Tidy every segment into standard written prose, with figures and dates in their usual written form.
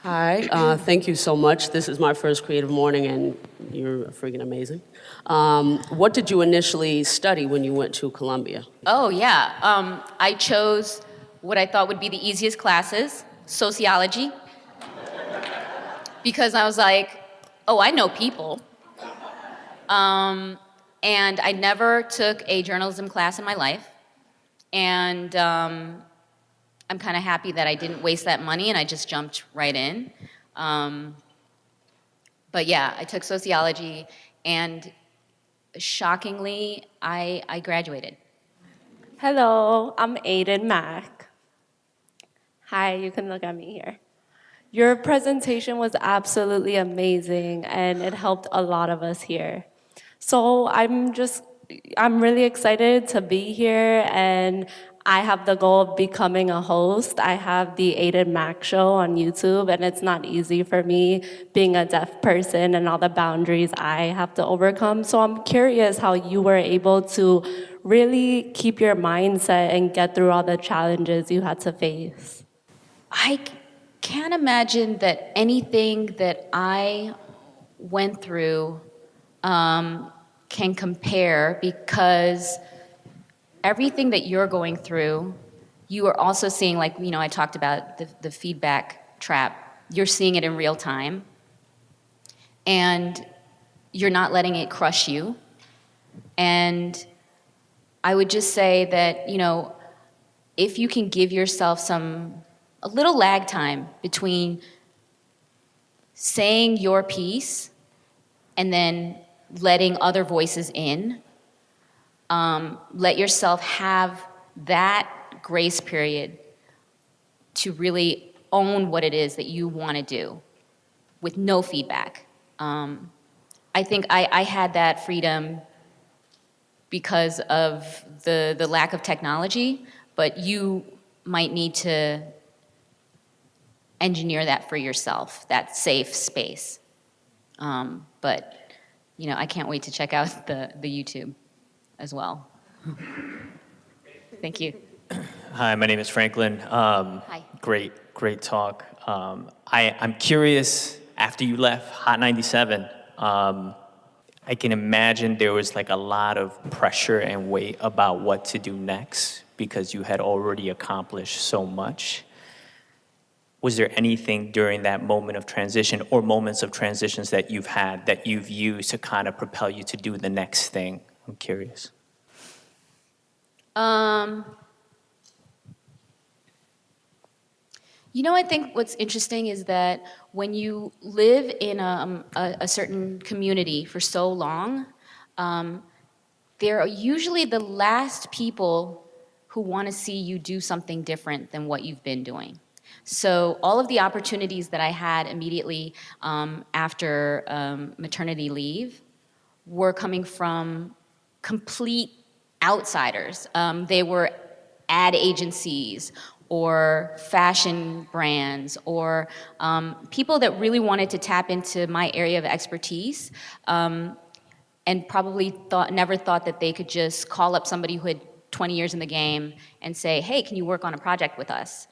Hi, thank you so much. This is my first Creative Morning, and you're freaking amazing. What did you initially study when you went to Columbia? Oh, yeah. I chose what I thought would be the easiest classes, sociology, because I was like, oh, I know people. And I never took a journalism class in my life. And I'm kind of happy that I didn't waste that money and I just jumped right in. Um, but yeah, I took sociology, and shockingly, I graduated. Hello, I'm Aiden Mack. Hi, you can look at me here. Your presentation was absolutely amazing and it helped a lot of us here. So I'm really excited to be here, and I have the goal of becoming a host. I have the Aiden Mack show on YouTube, and it's not easy for me being a deaf person and all the boundaries I have to overcome. So I'm curious how you were able to really keep your mindset and get through all the challenges you had to face. I can't imagine that anything that I went through can compare, because everything that you're going through, you are also seeing, like, I talked about the feedback trap. You're seeing it in real time, and you're not letting it crush you. And I would just say that, if you can give yourself a little lag time between saying your piece and then letting other voices in, let yourself have that grace period to really own what it is that you want to do with no feedback. I think I had that freedom because of the lack of technology, but you might need to engineer that for yourself, that safe space. But I can't wait to check out the YouTube as well. Thank you. Hi, my name is Franklin. Hi. Great talk. I'm curious, after you left Hot 97, I can imagine there was like a lot of pressure and weight about what to do next because you had already accomplished so much. Was there anything during that moment of transition or moments of transitions that you've had that you've used to kind of propel you to do the next thing? I'm curious. I think what's interesting is that when you live in a certain community for so long, they're usually the last people who want to see you do something different than what you've been doing. So all of the opportunities that I had immediately after maternity leave were coming from complete outsiders. They were ad agencies or fashion brands or people that really wanted to tap into my area of expertise, and probably never thought that they could just call up somebody who had 20 years in the game and say, hey, can you work on a project with us?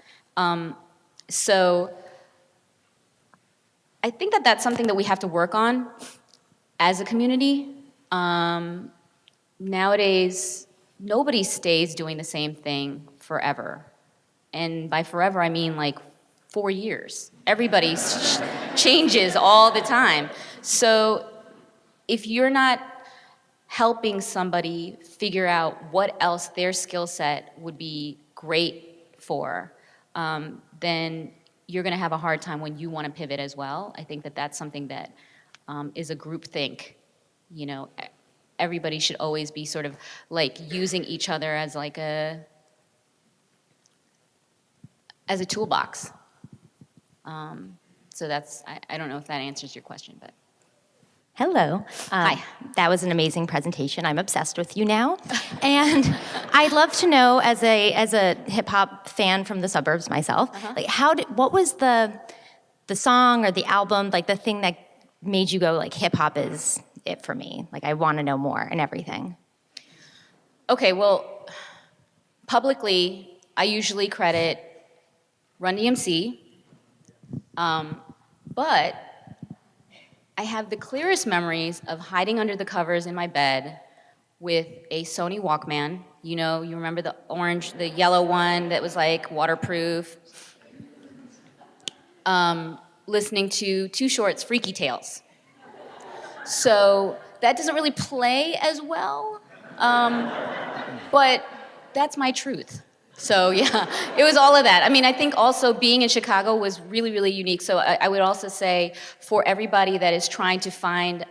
So I think that that's something that we have to work on as a community. Nowadays, nobody stays doing the same thing forever. And by forever, I mean like 4 years. Everybody changes all the time. So if you're not helping somebody figure out what else their skill set would be great for, then you're going to have a hard time when you want to pivot as well. I think that that's something that is a group think. Everybody should always be sort of like using each other as like a toolbox. So I don't know if that answers your question, but. Hello. Hi. That was an amazing presentation. I'm obsessed with you now. And I'd love to know, as a hip hop fan from the suburbs myself, like what was the song or the album, like the thing that made you go like hip hop is it for me? Like I want to know more and everything. Okay, well, publicly, I usually credit Run DMC, But I have the clearest memories of hiding under the covers in my bed with a Sony Walkman. You know, you remember the orange, the yellow one that was like waterproof. Listening to Too Short's Freaky Tales. So that doesn't really play as well, but that's my truth. So yeah, it was all of that. I mean, I think also being in Chicago was really, really unique. So I would also say for everybody that is trying to find,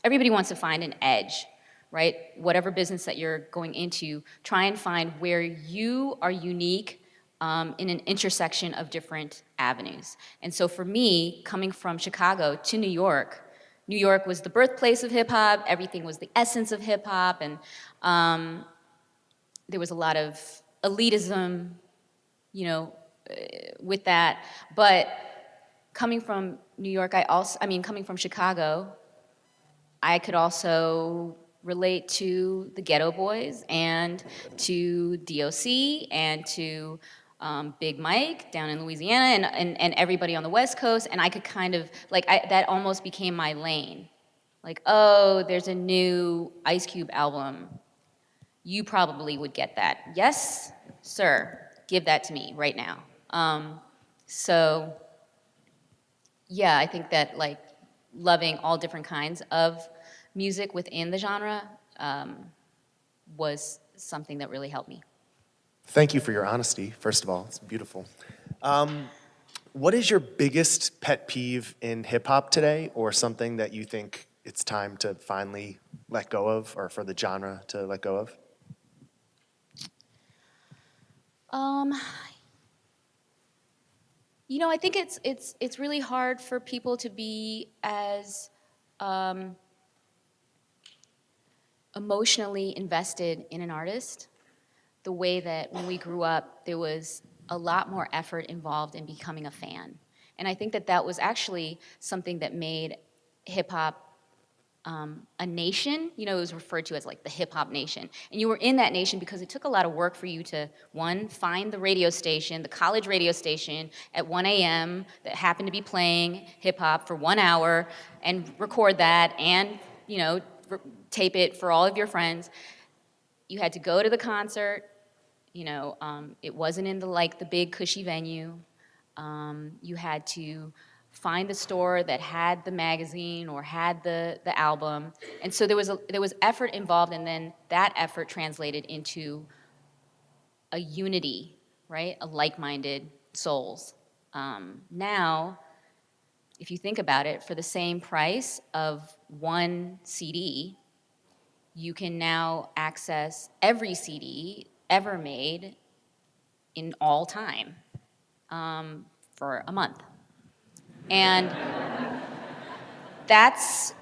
everybody wants to find an edge, right? Whatever business that you're going into, try and find where you are unique in an intersection of different avenues. And so for me, coming from Chicago to New York was the birthplace of hip hop, everything was the essence of hip hop, and there was a lot of elitism, you know, with that. But coming from New York, coming from Chicago, I could also relate to the Ghetto Boys and to DOC and to Big Mike down in Louisiana and everybody on the West Coast, and I could kind of, that almost became my lane. Like, oh, there's a new Ice Cube album. You probably would get that. Yes, sir, give that to me right now. So, yeah, I think that loving all different kinds of music within the genre was something that really helped me. Thank you for your honesty, first of all. It's beautiful. What is your biggest pet peeve in hip hop today, or something that you think it's time to finally let go of, or for the genre to let go of? You know, I think it's really hard for people to be as emotionally invested in an artist the way that when we grew up, there was a lot more effort involved in becoming a fan. And I think that that was actually something that made hip hop a nation. You know, it was referred to as like the hip hop nation. And you were in that nation because it took a lot of work for you to, one, find the radio station, the college radio station at 1 a.m. that happened to be playing hip hop for 1 hour and record that and, you know, tape it for all of your friends. You had to go to the concert. You know, it wasn't in the big cushy venue. You had to find the store that had the magazine or had the album, and so there was effort involved, and then that effort translated into a unity, right? A like-minded souls. Now, if you think about it, for the same price of one CD, you can now access every CD ever made in all time for a month. And that's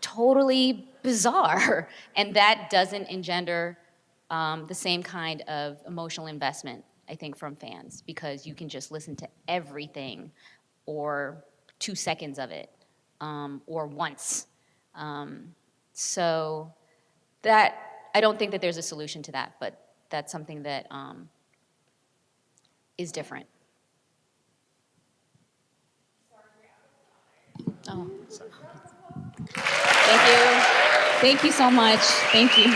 totally bizarre. And that doesn't engender the same kind of emotional investment, I think, from fans, because you can just listen to everything or 2 seconds of it or once. So that, I don't think that there's a solution to that, but that's something that is different. Oh. Thank you. Thank you so much. Thank you.